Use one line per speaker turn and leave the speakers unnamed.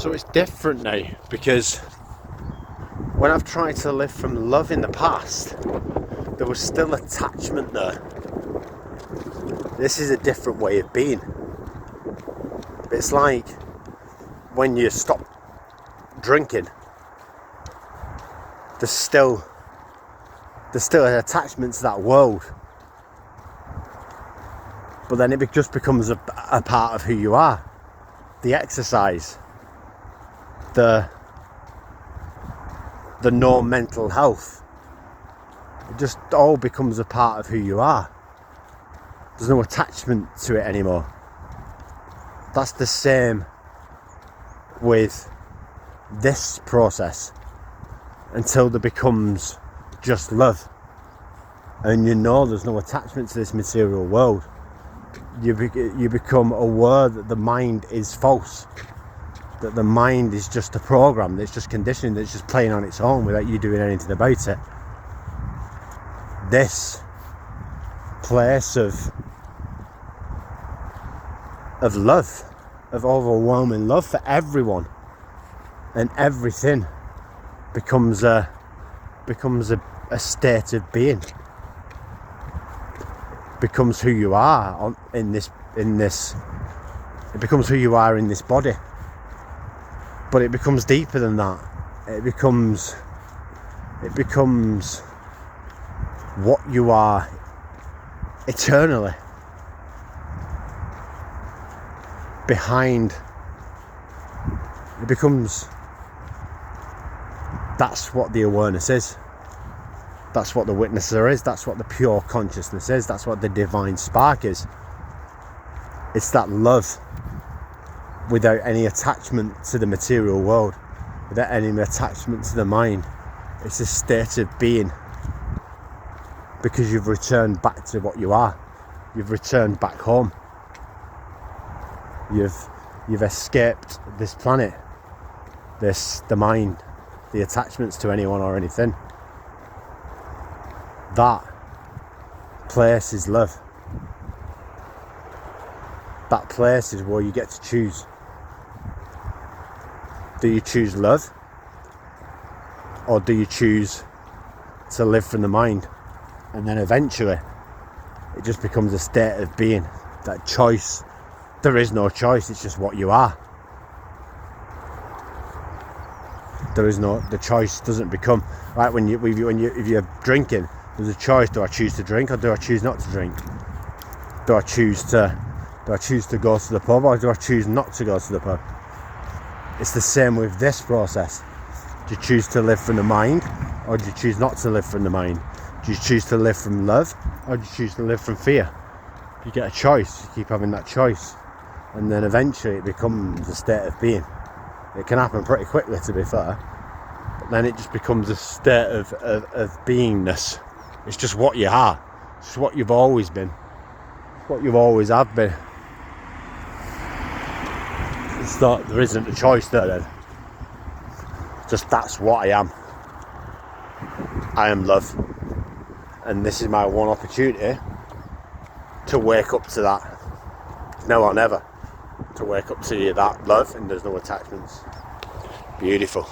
So it's different now, because when I've tried to live from love in the past, there was still attachment there. This is a different way of being. It's like when you stop drinking, there's still an attachment to that world, but then it just becomes a part of who you are. The exercise, the no mental health, it just all becomes a part of who you are. There's no attachment to it anymore. That's the same with this process, until there becomes just love, and you know there's no attachment to this material world. You become aware that the mind is false, that the mind is just a program, that's just conditioning, that's just playing on its own without you doing anything about it. This place of love, of overwhelming love for everyone and everything, becomes a state of being. Becomes who you are in this. It becomes who you are in this body. But it becomes deeper than that. It becomes what you are eternally. Behind. It becomes. That's what the awareness is. That's what the witnesser is. That's what the pure consciousness is. That's what the divine spark is. It's that love without any attachment to the material world, without any attachment to the mind. It's a state of being, because you've returned back to what you are. You've returned back home. You've escaped this planet, the mind, the attachments to anyone or anything. That place is love. That place is where you get to choose. Do you choose love? Or do you choose to live from the mind? And then eventually it just becomes a state of being. That choice, there is no choice, it's just what you are. The choice doesn't become, right, if you're drinking, there's a choice. Do I choose to drink, or do I choose not to drink? Do I choose to go to the pub, or do I choose not to go to the pub? It's the same with this process. Do you choose to live from the mind, or do you choose not to live from the mind? Do you choose to live from love, or do you choose to live from fear? You get a choice. You keep having that choice, and then eventually it becomes a state of being. It can happen pretty quickly, to be fair, but then it just becomes a state of beingness. It's just what you are. It's just what you've always been. It's what you always have been. It's not, there isn't a choice there then. Just that's what I am. I am love. And this is my one opportunity to wake up to that. Now or never. To wake up to that love, and there's no attachments. Beautiful.